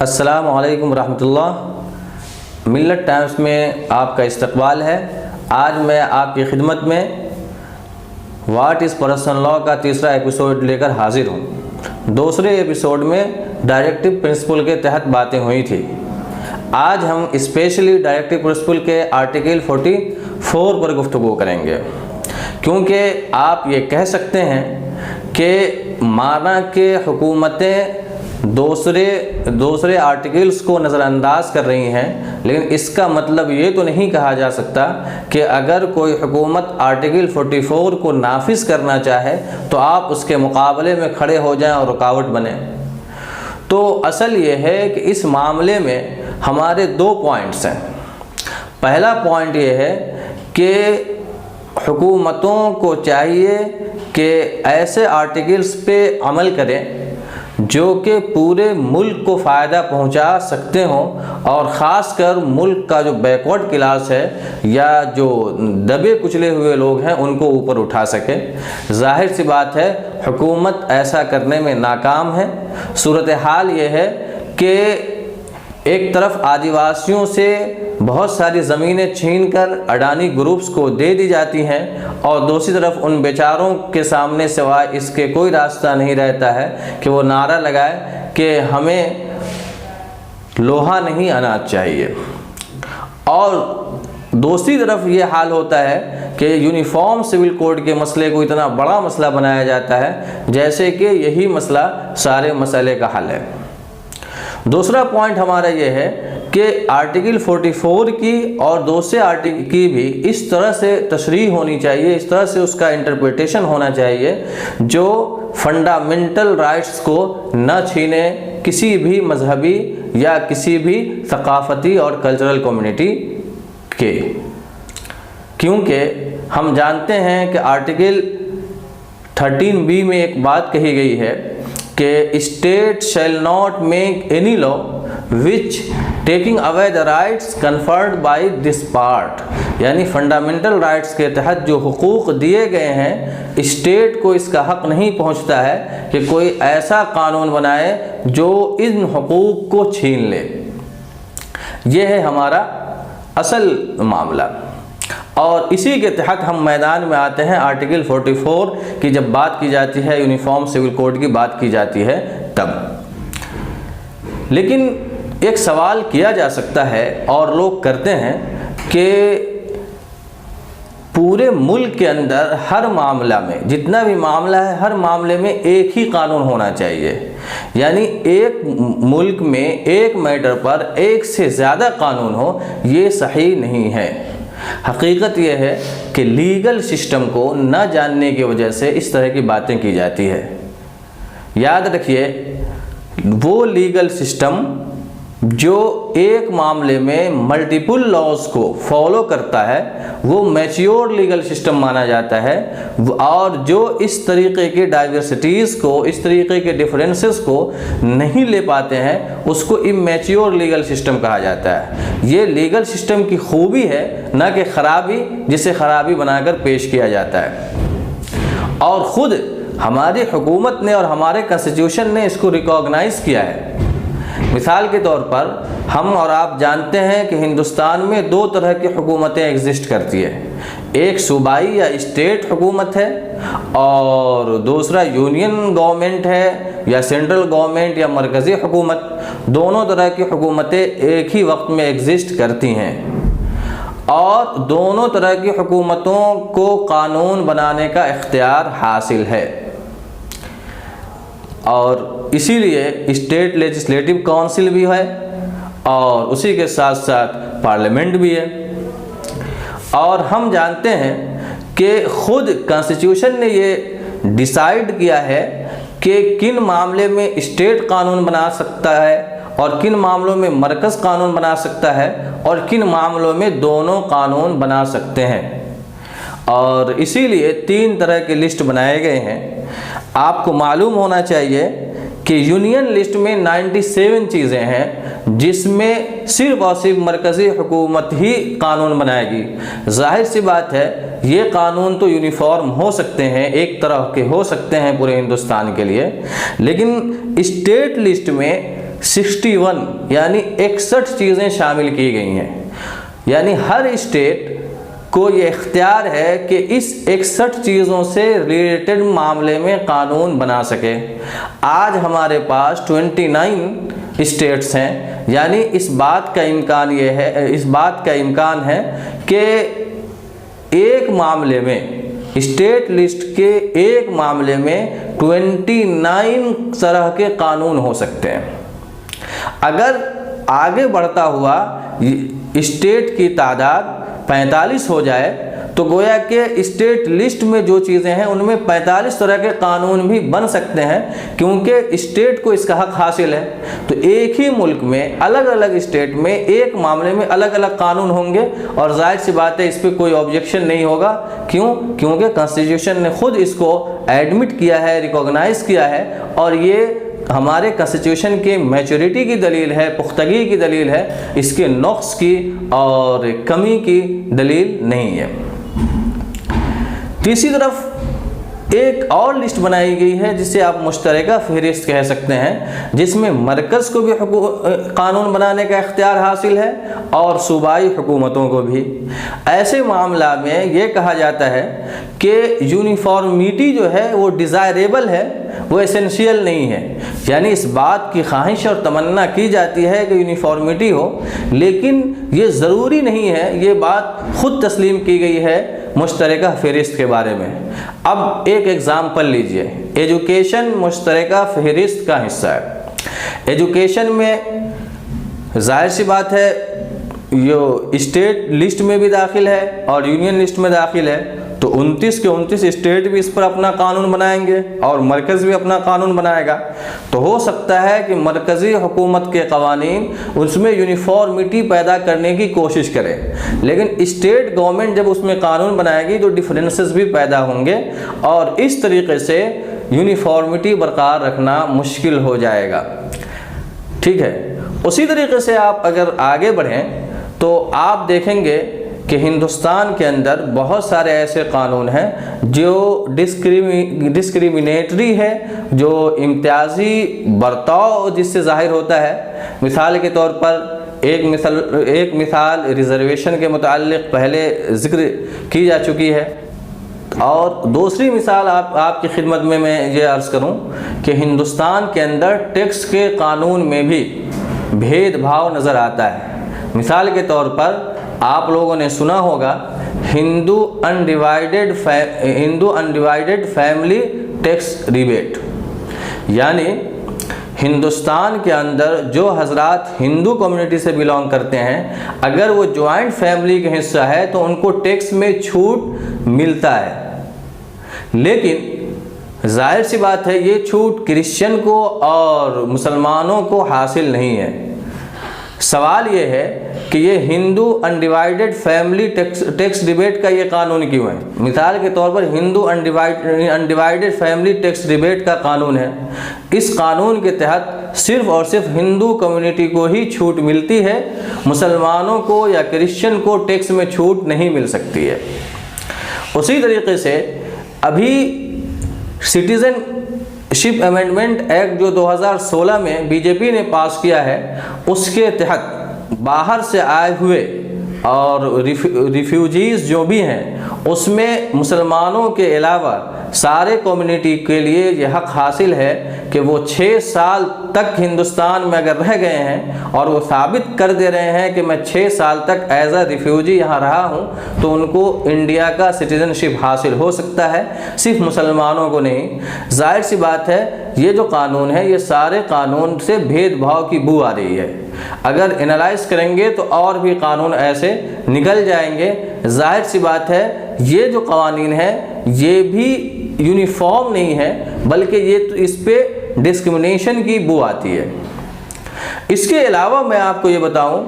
अस्सलामु अलैकुम रहमतुल्लाह। मिल्लत टाइम्स में आपका इस्तकबाल है। आज मैं आपकी खिदमत में व्हाट इज़ पर्सनल लॉ का तीसरा एपिसोड लेकर हाजिर हूँ। दूसरे एपिसोड में डायरेक्टिव प्रिंसिपल के तहत बातें हुई थी। आज हम स्पेशली डायरेक्टिव प्रिंसिपल के आर्टिकल 44 पर गुफ्तगू करेंगे, क्योंकि आप ये कह सकते हैं कि माना कि हुकूमतें दूसरे आर्टिकल्स को नज़रअंदाज कर रही हैं, लेकिन इसका मतलब ये तो नहीं कहा जा सकता कि अगर कोई हुकूमत आर्टिकल 44 को नाफिज करना चाहे तो आप उसके मुकाबले में खड़े हो जाएं और रुकावट बने। तो असल ये है कि इस मामले में हमारे दो पॉइंट्स हैं। पहला पॉइंट ये है कि हुकूमतों को चाहिए कि ऐसे आर्टिकल्स पे अमल करें जो कि पूरे मुल्क को फ़ायदा पहुंचा सकते हों, और ख़ासकर मुल्क का जो बैकवर्ड क्लास है या जो दबे कुचले हुए लोग हैं उनको ऊपर उठा सके। जाहिर सी बात है हुकूमत ऐसा करने में नाकाम है। सूरत हाल ये है कि एक तरफ आदिवासियों से बहुत सारी ज़मीनें छीनकर अडानी ग्रुप्स को दे दी जाती हैं, और दूसरी तरफ उन बेचारों के सामने सिवाय इसके कोई रास्ता नहीं रहता है कि वो नारा लगाए कि हमें लोहा नहीं अनाज चाहिए। और दूसरी तरफ ये हाल होता है कि यूनिफॉर्म सिविल कोड के मसले को इतना बड़ा मसला बनाया जाता है जैसे कि यही मसला सारे मसले का हल है। दूसरा पॉइंट हमारा ये है कि आर्टिकल 44 की और दूसरे आर्टिकल की भी इस तरह से तशरीह होनी चाहिए, इस तरह से उसका इंटरप्रिटेशन होना चाहिए जो फंडामेंटल राइट्स को न छीने किसी भी मजहबी या किसी भी सकाफती और कल्चरल कम्युनिटी के। क्योंकि हम जानते हैं कि आर्टिकल 13B में एक बात कही गई है कि state shall not make any law which taking away the rights conferred by this part, यानी फंडामेंटल राइट्स के तहत जो हुकूक दिए गए हैं स्टेट को इसका हक नहीं पहुंचता है कि कोई ऐसा कानून बनाए जो इन हुकूक को छीन ले। ये है हमारा असल मामला, और इसी के तहत हम मैदान में आते हैं। आर्टिकल 44 की जब बात की जाती है, यूनिफॉर्म सिविल कोड की बात की जाती है तब। लेकिन एक सवाल किया जा सकता है और लोग करते हैं कि पूरे मुल्क के अंदर हर मामला में, जितना भी मामला है, हर मामले में एक ही कानून होना चाहिए, यानी एक मुल्क में एक मैटर पर एक से ज़्यादा कानून हो, ये सही नहीं है। हकीकत यह है कि लीगल सिस्टम को न जानने की वजह से इस तरह की बातें की जाती है। याद रखिए, वो लीगल सिस्टम जो एक मामले में मल्टीपल लॉज को फॉलो करता है वो मैच्योर लीगल सिस्टम माना जाता है, और जो इस तरीके के डाइवर्सिटीज़ को, इस तरीके के डिफरेंसेस को नहीं ले पाते हैं उसको इमैच्योर लीगल सिस्टम कहा जाता है। ये लीगल सिस्टम की खूबी है, न कि ख़राबी, जिसे ख़राबी बनाकर पेश किया जाता है। और ख़ुद हमारी हुकूमत ने और हमारे कॉन्स्टिट्यूशन ने इसको रिकॉग्नाइज़ किया है। मिसाल के तौर पर हम और आप जानते हैं कि हिंदुस्तान में दो तरह की हुकूमतें एग्जिस्ट करती है, एक सूबाई या स्टेट हुकूमत है, और दूसरा यूनियन गवर्नमेंट है या सेंट्रल गवर्नमेंट या मरकज़ी हुकूमत। दोनों तरह की हुकूमतें एक ही वक्त में एग्जिस्ट करती हैं, और दोनों तरह की हुकूमतों को कानून बनाने का इख्तियार हासिल है, और इसीलिए स्टेट लेजिस्लेटिव काउंसिल भी है और उसी के साथ साथ पार्लियामेंट भी है। और हम जानते हैं कि ख़ुद कॉन्स्टिट्यूशन ने ये डिसाइड किया है कि किन मामले में स्टेट कानून बना सकता है और किन मामलों में मरकज़ कानून बना सकता है और किन मामलों में दोनों कानून बना सकते हैं। और इसीलिए 3 तरह के लिस्ट बनाए गए हैं। आपको मालूम होना चाहिए कि यूनियन लिस्ट में 97 चीज़ें हैं जिसमें सिर्फ और सिर्फ मरकज़ी हुकूमत ही कानून बनाएगी। जाहिर सी बात है ये कानून तो यूनिफॉर्म हो सकते हैं, एक तरह के हो सकते हैं पूरे हिंदुस्तान के लिए, लेकिन स्टेट लिस्ट में 61 यानी 61 चीज़ें शामिल की गई हैं। यानी हर स्टेट को ये इख्तियार है कि इस 61 चीज़ों से रिलेटेड मामले में कानून बना सके। आज हमारे पास 29 स्टेट्स हैं, यानी इस बात का इम्कान है कि एक मामले में, स्टेट लिस्ट के एक मामले में 29 तरह के कानून हो सकते हैं। अगर आगे बढ़ता हुआ स्टेट की तादाद 45 हो जाए तो गोया के स्टेट लिस्ट में जो चीज़ें हैं उनमें 45 तरह के कानून भी बन सकते हैं, क्योंकि स्टेट को इसका हक हासिल है। तो एक ही मुल्क में अलग अलग स्टेट में एक मामले में अलग अलग कानून होंगे और जाहिर सी बात है इस पर कोई ऑब्जेक्शन नहीं होगा। क्यों? क्योंकि कॉन्स्टिट्यूशन ने खुद इसको एडमिट किया है, रिकॉग्नाइज किया है, और ये हमारे कॉन्स्टिट्यूशन के मैच्योरिटी की दलील है, पुख्तगी की दलील है, इसके नुक्स की और कमी की दलील नहीं है। तीसरी तरफ एक और लिस्ट बनाई गई है जिसे आप मुश्तरका फहरिस्त कह सकते हैं, जिसमें मरकज़ को भी कानून बनाने का इख्तियार हासिल है और सूबाई हुकूमतों को भी। ऐसे मामला में ये कहा जाता है कि यूनिफॉर्मिटी जो है वो डिज़ायरेबल है, वो एसेंशियल नहीं है। यानी इस बात की ख्वाहिश और तमन्ना की जाती है कि यूनिफॉर्मिटी हो, लेकिन ये ज़रूरी नहीं है। ये बात खुद तस्लीम की गई है मुश्तरका फहरिस्त के बारे में। अब एक एग्ज़ाम्पल लीजिए, एजुकेशन मुश्तरका फहरिस्त का हिस्सा है। एजुकेशन में जाहिर सी बात है यो स्टेट लिस्ट में भी दाखिल है और यूनियन लिस्ट में दाखिल है, तो 29 के 29 स्टेट भी इस पर अपना कानून बनाएंगे और मरकज़ भी अपना कानून बनाएगा। तो हो सकता है कि मरकज़ी हुकूमत के क़वानीन उसमें यूनिफॉर्मिटी पैदा करने की कोशिश करे, लेकिन स्टेट गवर्नमेंट जब उसमें कानून बनाएगी तो डिफरेंसेस भी पैदा होंगे और इस तरीके से यूनिफॉर्मिटी बरकरार रखना मुश्किल हो जाएगा। ठीक है, उसी तरीके से आप अगर आगे बढ़ें तो आप देखेंगे कि हिंदुस्तान के अंदर बहुत सारे ऐसे कानून हैं जो डिस्क्रिमिनेटरी है, जो इम्तियाजी बर्ताव जिससे ज़ाहिर होता है। मिसाल के तौर पर एक मिसाल रिजर्वेशन के मुताल्लिक़ पहले ज़िक्र की जा चुकी है, और दूसरी मिसाल आपकी खिदमत में मैं ये अर्ज़ करूं कि हिंदुस्तान के अंदर टैक्स के कानून में भी भेदभाव नज़र आता है। मिसाल के तौर पर आप लोगों ने सुना होगा Hindu undivided family tax rebate, यानी हिंदुस्तान के अंदर जो हजरात हिंदू कम्युनिटी से बिलोंग करते हैं, अगर वो जॉइंट फैमिली का हिस्सा है तो उनको टैक्स में छूट मिलता है। लेकिन जाहिर सी बात है ये छूट क्रिश्चियन को और मुसलमानों को हासिल नहीं है। सवाल ये है कि ये Hindu undivided family tax rebate का ये कानून क्यों है? मिसाल के तौर पर Hindu undivided family tax rebate का कानून है। इस कानून के तहत सिर्फ़ और सिर्फ हिंदू कम्युनिटी को ही छूट मिलती है, मुसलमानों को या क्रिश्चियन को टैक्स में छूट नहीं मिल सकती है। उसी तरीके से अभी सिटीज़नशिप अमेंडमेंट एक्ट जो 2016 में बीजेपी ने पास किया है, उसके तहत बाहर से आए हुए और रिफ्यूजीज़ जो भी हैं उसमें मुसलमानों के अलावा सारे कम्युनिटी के लिए यह हक़ हासिल है कि वो 6 साल तक हिंदुस्तान में अगर रह गए हैं और वो साबित कर दे रहे हैं कि मैं 6 साल तक एज अ रिफ्यूजी यहाँ रहा हूँ, तो उनको इंडिया का सिटीज़नशिप हासिल हो सकता है, सिर्फ मुसलमानों को नहीं। जाहिर सी बात है ये जो कानून है ये सारे कानून से भेदभाव की बू आ रही है। अगर एनालाइज करेंगे तो और भी कानून ऐसे निकल जाएंगे। जाहिर सी बात है ये जो कवानीन है ये भी यूनिफॉर्म नहीं है, बल्कि ये तो इस पे डिस्क्रिमिनेशन की बू आती है। इसके अलावा मैं आपको ये बताऊं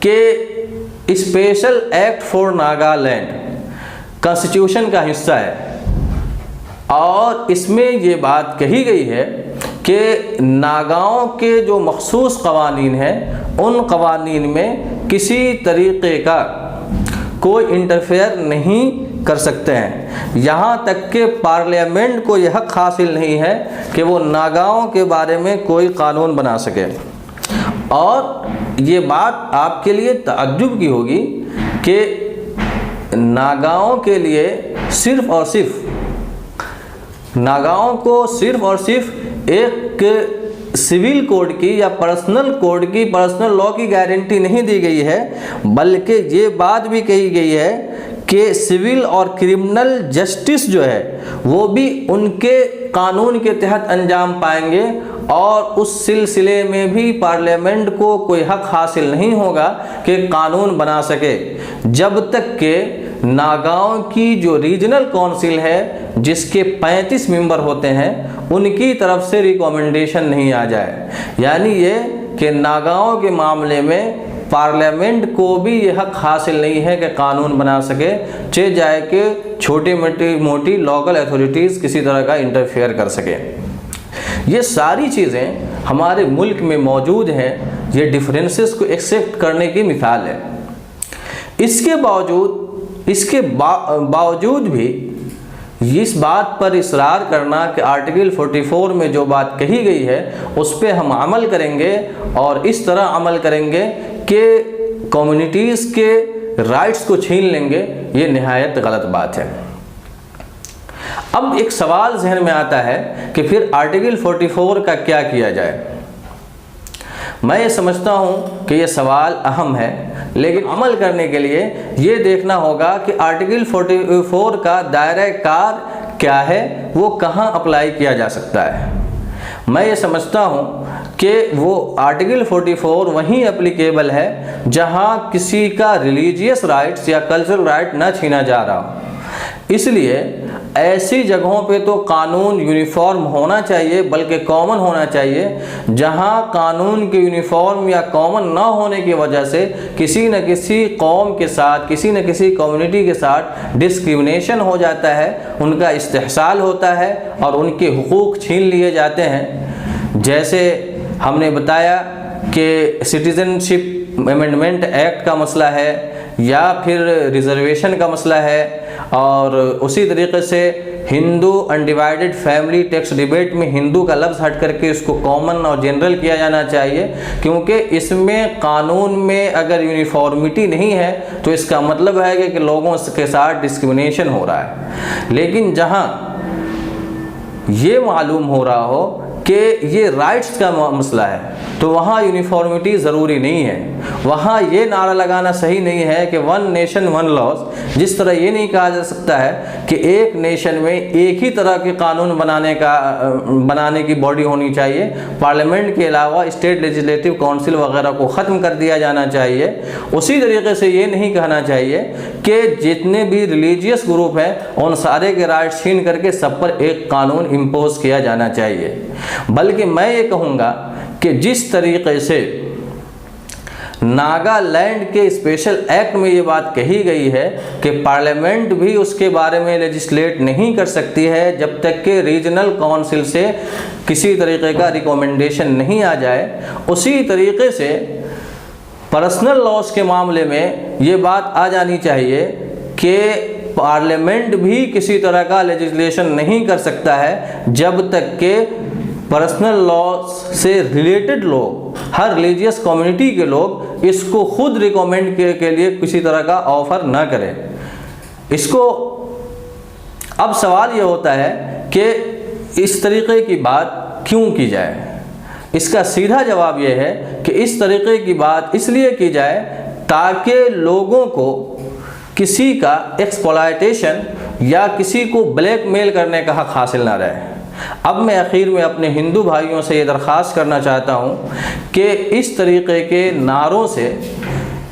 कि special act for Nagaland constitution का हिस्सा है और इसमें ये बात कही गई है कि नागाओं के जो मखसूस कवानीन हैं उन कवानीन में किसी तरीक़े का कोई इंटरफेयर नहीं कर सकते हैं। यहाँ तक कि पार्लियामेंट को यह हक़ हासिल नहीं है कि वो नागाओं के बारे में कोई कानून बना सके। और ये बात आपके लिए ताज्जुब की होगी कि नागाओं के लिए सिर्फ और सिर्फ नागाओं को सिर्फ और सिर्फ एक सिविल कोड की या पर्सनल कोड की, पर्सनल लॉ की गारंटी नहीं दी गई है, बल्कि ये बात भी कही गई है कि सिविल और क्रिमिनल जस्टिस जो है वो भी उनके कानून के तहत अंजाम पाएंगे और उस सिलसिले में भी पार्लियामेंट को कोई हक हासिल नहीं होगा कि कानून बना सके जब तक के नागांव की जो रीजनल काउंसिल है जिसके 35 मेंबर होते हैं उनकी तरफ से रिकमेंडेशन नहीं आ जाए। यानी ये कि नागांव के मामले में पार्लियामेंट को भी ये हक हासिल नहीं है कि कानून बना सके, चाहे जाए कि छोटी मोटी लोकल अथॉरिटीज़ किसी तरह का इंटरफेयर कर सके। ये सारी चीज़ें हमारे मुल्क में मौजूद हैं, ये डिफरेंसेस को एक्सेप्ट करने की मिसाल है। इसके बावजूद भी इस बात पर इसरार करना कि आर्टिकल 44 में जो बात कही गई है उस पर हम अमल करेंगे और इस तरह अमल करेंगे कि कम्युनिटीज़ के राइट्स को छीन लेंगे, ये निहायत गलत बात है। अब एक सवाल जहन में आता है कि फिर आर्टिकल 44 का क्या किया जाए। मैं ये समझता हूँ कि ये सवाल अहम है, लेकिन अमल करने के लिए ये देखना होगा कि आर्टिकल 44 का दायरा कार क्या है, वो कहाँ अप्लाई किया जा सकता है। मैं ये समझता हूँ कि वो आर्टिकल 44 वहीं एप्लीकेबल है जहाँ किसी का रिलीजियस राइट्स या कल्चरल राइट न छीना जा रहा हो। इसलिए ऐसी जगहों पे तो कानून यूनिफॉर्म होना चाहिए, बल्कि कॉमन होना चाहिए, जहां कानून के यूनिफॉर्म या कॉमन ना होने की वजह से किसी न किसी कौम के साथ, किसी न किसी कम्युनिटी के साथ डिस्क्रिमिनेशन हो जाता है, उनका इस्तेहसाल होता है और उनके हुकूक छीन लिए जाते हैं। जैसे हमने बताया कि सिटीजनशिप अमेंडमेंट एक्ट का मसला है या फिर रिजर्वेशन का मसला है, और उसी तरीके से Hindu undivided family tax debate में हिंदू का लफ्ज़ हट करके इसको कॉमन और जनरल किया जाना चाहिए, क्योंकि इसमें कानून में अगर यूनिफॉर्मिटी नहीं है तो इसका मतलब है कि लोगों के साथ डिस्क्रिमिनेशन हो रहा है। लेकिन जहां ये मालूम हो रहा हो कि ये राइट्स का मसला है तो वहाँ यूनिफॉर्मिटी ज़रूरी नहीं है। वहाँ ये नारा लगाना सही नहीं है कि वन नेशन वन लॉज। जिस तरह ये नहीं कहा जा सकता है कि एक नेशन में एक ही तरह के कानून बनाने की बॉडी होनी चाहिए, पार्लियामेंट के अलावा स्टेट लेजिस्लेटिव काउंसिल वगैरह को ख़त्म कर दिया जाना चाहिए। उसी तरीके से ये नहीं कहना चाहिए कि जितने भी रिलीजियस ग्रुप हैं उन सारे के राइट छीन करके सब पर एक कानून इम्पोज किया जाना चाहिए। बल्कि मैं ये कहूँगा कि जिस तरीके से नागालैंड के स्पेशल एक्ट में ये बात कही गई है कि पार्लियामेंट भी उसके बारे में लेजिस्लेट नहीं कर सकती है जब तक कि रीजनल काउंसिल से किसी तरीके का रिकमेंडेशन नहीं आ जाए, उसी तरीके से पर्सनल लॉज के मामले में ये बात आ जानी चाहिए कि पार्लियामेंट भी किसी तरह का लेजिस्लेशन नहीं कर सकता है जब तक के पर्सनल लॉ से रिलेटेड लोग, हर रिलीजियस कम्युनिटी के लोग इसको खुद रिकमेंड के लिए किसी तरह का ऑफर ना करें। इसको अब सवाल ये होता है कि इस तरीके की बात क्यों की जाए। इसका सीधा जवाब ये है कि इस तरीके की बात इसलिए की जाए ताकि लोगों को किसी का एक्सप्लॉयटेशन या किसी को ब्लैकमेल करने का हक हासिल ना रहे। अब मैं आखिर में अपने हिंदू भाइयों से ये दरख्वास्त करना चाहता हूँ कि इस तरीके के नारों से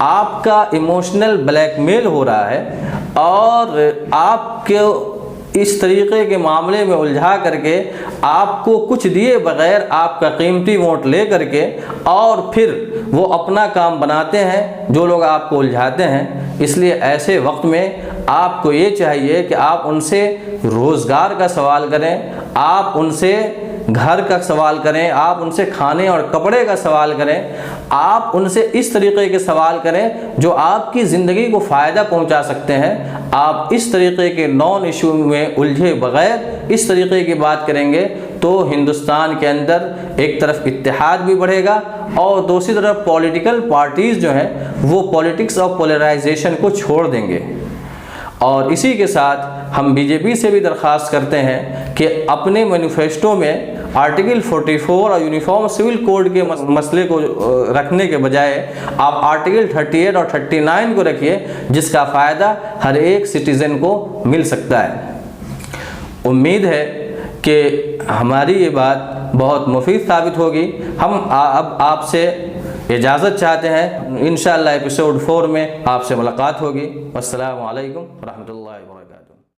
आपका इमोशनल ब्लैकमेल हो रहा है और आपके इस तरीके के मामले में उलझा करके आपको कुछ दिए बगैर आपका कीमती वोट ले करके और फिर वो अपना काम बनाते हैं जो लोग आपको उलझाते हैं। इसलिए ऐसे वक्त में आपको ये चाहिए कि आप उनसे रोज़गार का सवाल करें, आप उनसे घर का सवाल करें, आप उनसे खाने और कपड़े का सवाल करें, आप उनसे इस तरीके के सवाल करें जो आपकी ज़िंदगी को फ़ायदा पहुंचा सकते हैं। आप इस तरीके के नॉन इशू में उलझे बग़ैर इस तरीके की बात करेंगे तो हिंदुस्तान के अंदर एक तरफ इत्तेहाद भी बढ़ेगा और दूसरी तरफ पॉलिटिकल पार्टीज़ जो हैं वो पॉलिटिक्स और पोलराइजेशन को छोड़ देंगे। और इसी के साथ हम बीजेपी से भी दरख्वास्त करते हैं कि अपने मैनिफेस्टो में आर्टिकल 44 और यूनिफॉर्म सिविल कोड के मसले को रखने के बजाय आप आर्टिकल 38 और 39 को रखिए, जिसका फ़ायदा हर एक सिटीज़न को मिल सकता है। उम्मीद है कि हमारी ये बात बहुत मुफीद साबित होगी। हम अब आपसे इजाज़त चाहते हैं। इंशाअल्लाह एपिसोड 4 में आपसे मुलाकात होगी। अस्सलामु अलैकुम रहमतुल्लाहि।